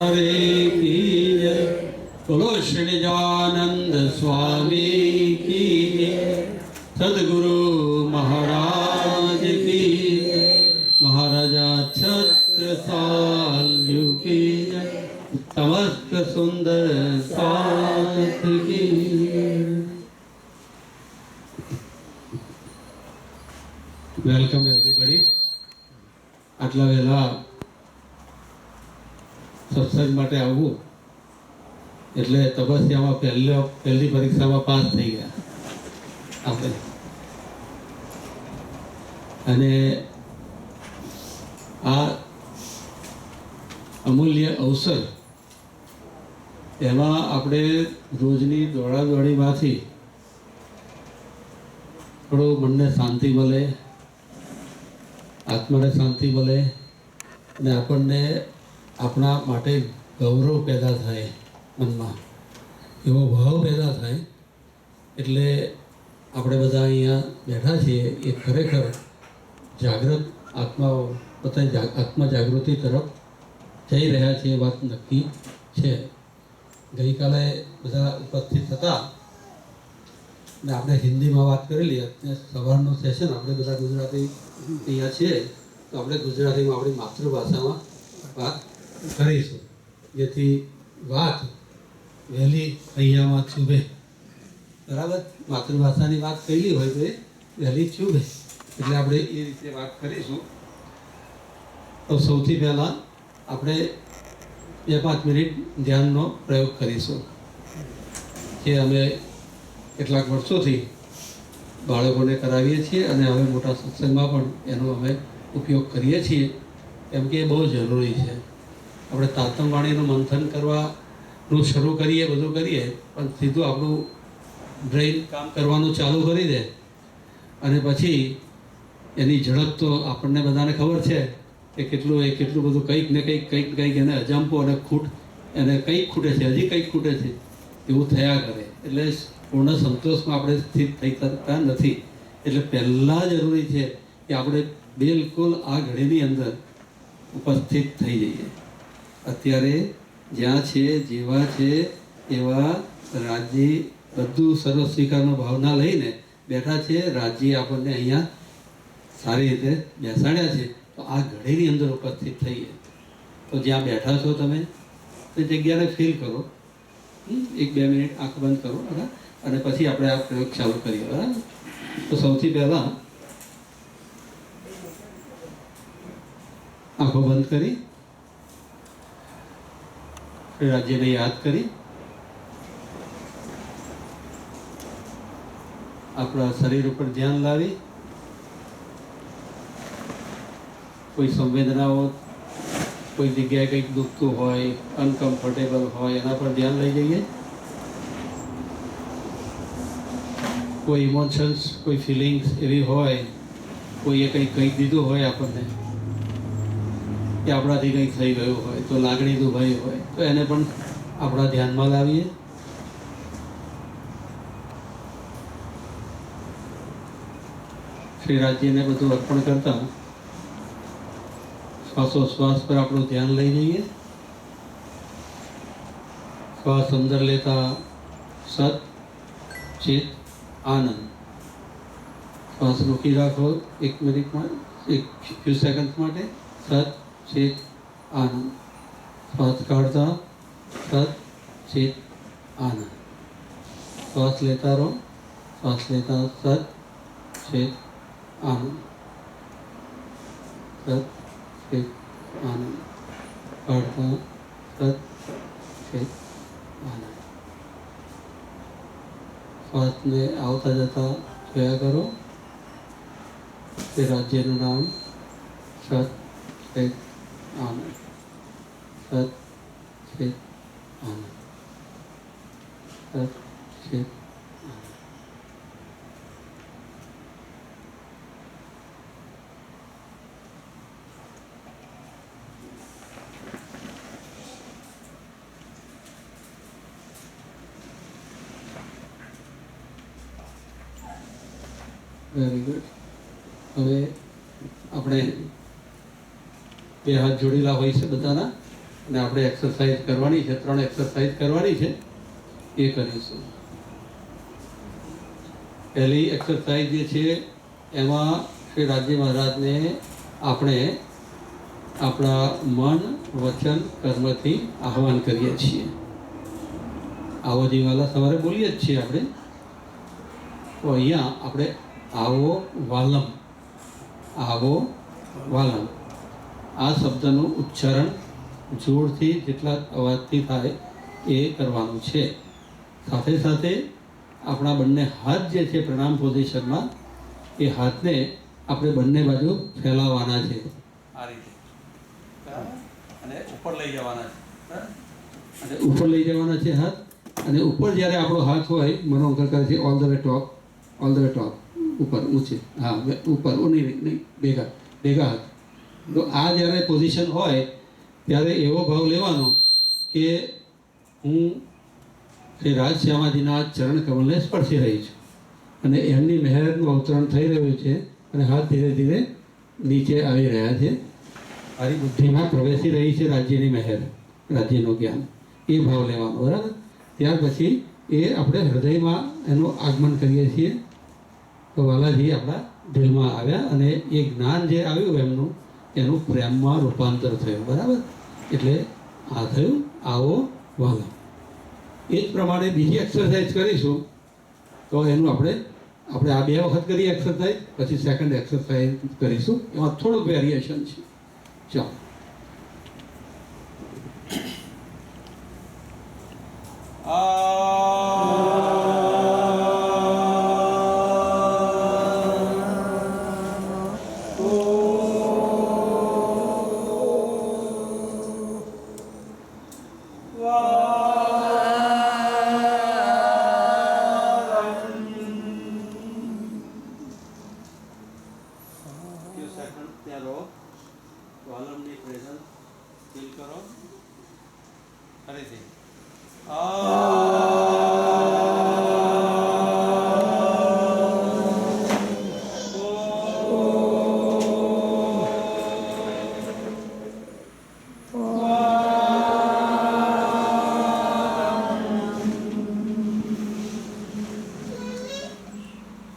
हरे की जय। बोलो श्री निजानंद स्वामी की जय। सदगुरु महाराज की जय। महाराजा छत्रसाल जी की जय। समस्त सुंदर साथ की वेलकम एवरीबॉडी। आटला वेला સત્સંગ માટે આવવું એટલે તપસ્યામાં પહેલી પરીક્ષામાં પાસ થઈ ગયા આપણે. અને આ અમૂલ્ય અવસર એમાં આપણે રોજની દોડાદોડીમાંથી થોડું મનને શાંતિ મળે, આત્માને શાંતિ મળે અને આપણને આપણા માટે ગૌરવ પેદા થાય, મનમાં એવો ભાવ પેદા થાય. એટલે આપણે બધા અહીંયા બેઠા છીએ એ ખરેખર જાગૃત આત્માઓ બધા આત્મા જાગૃતિ તરફ જઈ રહ્યા છે એ વાત નક્કી છે. ગઈકાલે બધા ઉપસ્થિત હતા ને આપણે હિન્દીમાં વાત કરેલી. અત્યારે સવારનું સેશન આપણે બધા ગુજરાતી અહીંયા છીએ તો આપણે ગુજરાતીમાં આપણી માતૃભાષામાં વાત કરીશું, જેથી વાત વહેલી અહીંયામાં ચૂભે. બરાબર, માતૃભાષાની વાત કરેલી હોય તો એ વહેલી ચૂભે, એટલે આપણે એ રીતે વાત કરીશું. તો સૌથી પહેલાં આપણે 2-5 મિનિટ ધ્યાનનો પ્રયોગ કરીશું, જે અમે કેટલાક વર્ષોથી બાળકોને કરાવીએ છીએ અને હવે મોટા સત્સંગમાં પણ એનો અમે ઉપયોગ કરીએ છીએ, કેમ કે એ બહુ જરૂરી છે. આપણે તાતમવાણીનું મંથન કરવાનું શરૂ કરીએ, બધું કરીએ, પણ સીધું આપણું બ્રેઇન કામ કરવાનું ચાલુ કરી દે અને પછી એની ઝડપ તો આપણને બધાને ખબર છે કે કેટલું બધું કંઈક એને અજંપો અને એને કંઈક ખૂટે છે, હજી કંઈક ખૂટે છે એવું થયા કરે. એટલે પૂર્ણ સંતોષમાં આપણે સ્થિત થઈ શકતા નથી. એટલે પહેલાં જરૂરી છે કે આપણે બિલકુલ આ ઘડીની અંદર ઉપસ્થિત થઈ જઈએ. અત્યારે જ્યાં છે, જેવા છે એવા રાજી બધું સર્વ સ્વીકારનો ભાવના લઈને બેઠા છે. રાજી આપણને અહીંયા સારી રીતે બેસાડ્યા છે, તો આ ઘડીની અંદર ઉપસ્થિત થઈએ. તો જ્યાં બેઠા છો તમે તે જગ્યાને ફીલ કરો. 1-2 મિનિટ આંખ બંધ કરો અને પછી આપણે આ પ્રયોગ ચાલુ કરીએ. બરાબર, તો સૌથી પહેલાં આંખો બંધ કરી રાજ્યને યાદ કરી આપણા શરીર ઉપર ધ્યાન લાવી કોઈ સંવેદનાઓ, કોઈ જગ્યાએ કંઈક દુખતું હોય, અનકમ્ફર્ટેબલ હોય, એના પર ધ્યાન લઈ જઈએ. કોઈ ઇમોશન્સ, કોઈ ફિલિંગ્સ એવી હોય, કોઈએ કંઈક કહી દીધું હોય આપણને કે આપણાથી કંઈક થઈ ગયું હોય, તો લાગણી દુભાઈ હોય, તો એને પણ આપણા ધ્યાનમાં લાવીએ. શ્રી રાજ્યને બધું અર્પણ કરતા શ્વાસોશ્વાસ પર આપણું ધ્યાન લઈ જઈએ. શ્વાસ અંદર લેતા સત, ચિત, આનંદ. શ્વાસ રોકી રાખો 1 મિનિટમાં, એક ફ્યુ સેકન્ડ માટે. સત, ચિત, આનંદ. શ્વાસ કાઢતા સત, ચિત, આનંદ. શ્વાસ લેતા રહો. શ્વાસ લેતા સત, ચિત, આનંદ. સત, ચિત, આનંદ. કાઢતા સત, ચિત, આનંદ. શ્વાસને આવતા જતા જોયા કરો. તે રાજ્યનું નામ સત, ચિત, આનંદ. સત, ચિત, આનંદ. સત, ચિત, આનંદ. Very good. હવે આપણે બે હાથ જોડેલા હોય છે બધાના, અને આપણે એક્સરસાઇઝ કરવાની છે, 3 એક્સરસાઇઝ કરવાની છે, એ કરીશું. પહેલી એક્સરસાઇઝ જે છે એમાં શ્રી રાજજી મહારાજને આપણે આપણા મન, વચન, કર્મથી આહવાન કરીએ છીએ. આવો જીવાલા સવારે બોલીએ જ છીએ આપણે. તો અહીંયા આપણે આવો વાલમ, આવો વાલમ આ શબ્દનું ઉચ્ચારણ જોરથી જેટલા અવાજથી થાય એ કરવાનું છે. સાથે સાથે આપણા બંને હાથ જે છે પ્રણામ પોઝિશનમાં, એ હાથને આપણે બંને બાજુ ફેલાવવાના છે આ રીતે, અને ઉપર લઈ જવાના છે, અને ઉપર લઈ જવાના છે હાથ. અને ઉપર જ્યારે આપણો હાથ હોય, મનો અંકર કરે છે all the way top, all the way top, ઉપર ઊંચે, હા ઉપર, નહીં ભેગા ભેગા હાથ. તો આ જ્યારે પોઝિશન હોય ત્યારે એવો ભાવ લેવાનો કે હું શ્રી રાજશ્યામાજીના ચરણ કમલને સ્પર્શી રહી છું અને એમની મહેરનું અવતરણ થઈ રહ્યું છે અને હાથ ધીરે ધીરે નીચે આવી રહ્યા છે. મારી બુદ્ધિમાં પ્રવેશી રહી છે રાજ્યની મહેર, રાજ્યનું જ્ઞાન, એ ભાવ લેવાનો. બરાબર? ત્યાર પછી એ આપણે હૃદયમાં એનું આગમન કરીએ છીએ. તો વાલાજી આપણા દિલમાં આવ્યા અને એ જ્ઞાન જે આવ્યું એનું પ્રેમમાં રૂપાંતર થયું. બરાબર? એટલે આ થયું આવો વાલા. એ જ પ્રમાણે બીજી એક્સરસાઇઝ કરીશું. તો એનું આપણે આ 2 વખત કરીએ એક્સરસાઇઝ, પછી સેકન્ડ એક્સરસાઇઝ કરીશું. એમાં થોડુંક વેરિએશન છે. ચાલો. ત્યાં રહો, વાલમની પ્રેઝન્સ ફીલ કરો. ફરીથી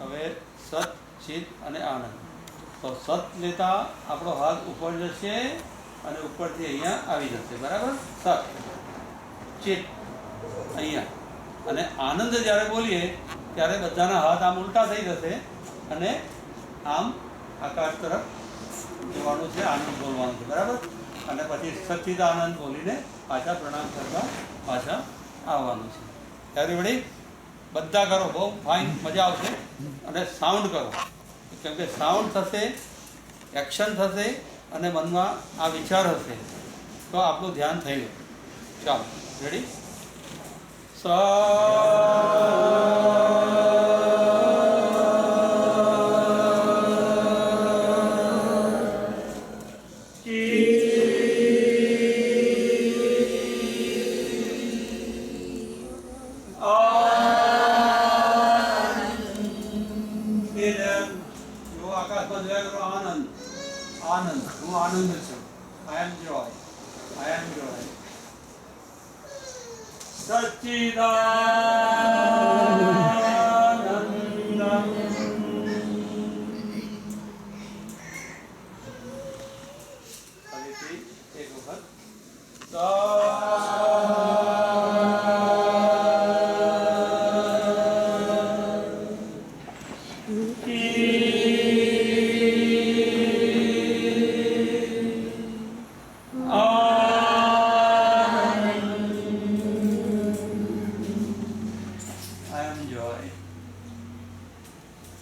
હવે સત, ચિત અને આનંદ. તો સત લેતા આપણો હાથ ઉપર જશે અને ઉપરથી અહીંયા આવી જશે. બરાબર? સત, ચિત અહીંયા. અને આનંદ જ્યારે બોલીએ ત્યારે બધાના હાથ આમ ઉલટા થઈ જશે અને આમ આકાશ તરફ જવાનું છે, આનંદ બોલવાનું છે. બરાબર? અને પછી સચ્ચિદાનંદ બોલીને પાછા પ્રણામ કરવા પાછા આવવાનું છે. એવરીબડી બધા કરો, બહુ ફાઇન, મજા આવશે. અને સાઉન્ડ કરો, કેમ કે સાઉન્ડ થશે, એક્શન થશે અને મનમાં આ વિચાર હશે તો આપણું ધ્યાન થઈ ગયું. ચાલો, રેડી? આકાશમાં જોયા કરો, આનંદ, આનંદ, હું આનંદ છું. આઈ એમ જોય, આઈ એમ જોય. સચ્ચિદાનંદમ. ફરીથી એક વખત.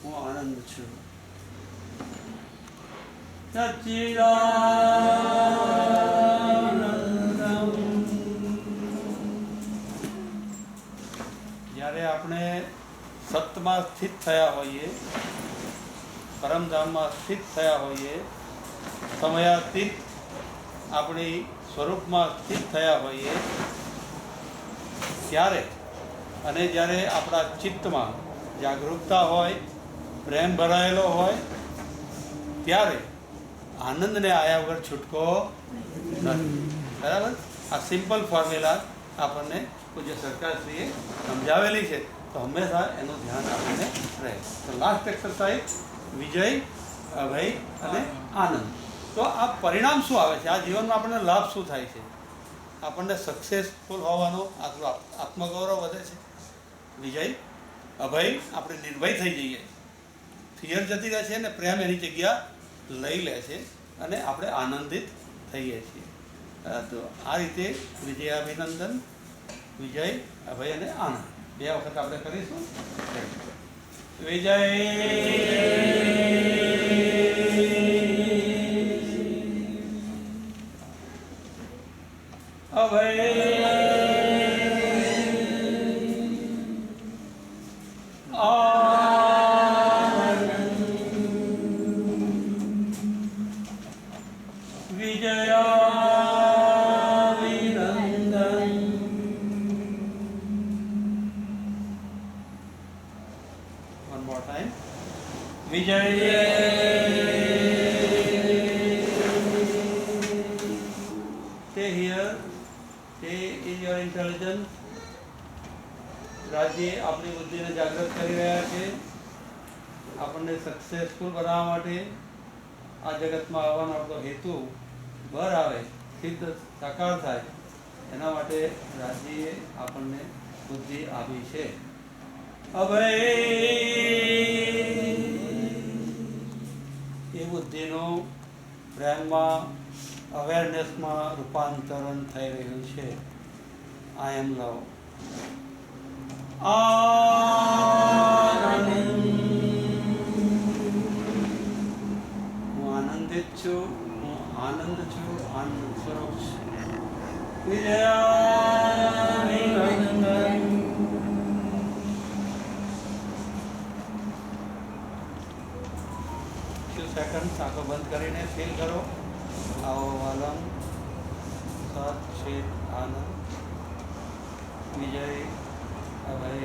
હું આનંદ છું. સચ્ચિદાનંદમ. જ્યારે આપણે સતમાં સ્થિત થયા હોઈએ, પરમધામમાં સ્થિત થયા હોઈએ, સમયાતીત આપણી સ્વરૂપમાં સ્થિત થયા હોઈએ ત્યારે, અને જ્યારે આપણા ચિત્તમાં જાગૃતતા હોય, પ્રેમ ભરાયેલો હોય, ત્યારે આનંદને આયા વગર છૂટકો નથી. બરાબર? આ સિમ્પલ ફોર્મ્યુલા આપણને પૂજ્ય સરકારશ્રીએ સમજાવેલી છે, તો હંમેશા એનું ધ્યાન આપણને રહે. તો લાસ્ટ એક્સરસાઇઝ વિજય, અભય અને આનંદ. તો આ પરિણામ શું આવે છે? આ જીવનમાં આપણને લાભ શું થાય છે? આપણને સક્સેસફુલ હોવાનો આપણું આત્મગૌરવ વધે છે. વિજય, અભય, આપણે નિર્ભય થઈ જઈએ, ફિયર જતી રહે છે અને પ્રેમ એની જગ્યા લઈ લે છે અને આપણે આનંદિત થઈએ છીએ. તો આ રીતે વિજયાભિનંદન, વિજય, અભય અને આનંદ 2 વખત આપણે કરીશું. વિજય, અભય, one more time. Vijay, stay here, stay in your intelligence. રાજ્ય આપણી બુદ્ધિને જાગૃત કરી રહ્યા છે, આપણને સક્સેસફુલ બનાવવા માટે. આ જગતમાં આવવાનો આપણો હેતુ બહાર આવે, સિદ્ધ સાકાર થાય, એના માટે રાજ્યએ આપણને બુદ્ધિ આપી છે. અભય, એ બુદ્ધિનું પ્રેમમાં, અવેરનેસમાં રૂપાંતરણ થઈ રહ્યું છે. આઈ એમ લવ. હું આનંદિત છું, હું આનંદ છું, આનંદ સ્વરૂપ છું. વિજયાભિનંદન. સેકન્ડ આંખો બંધ કરીને ફીલ કરો. આવો વાલમ, સત, ચિત, આનંદ. વિજય, અભય,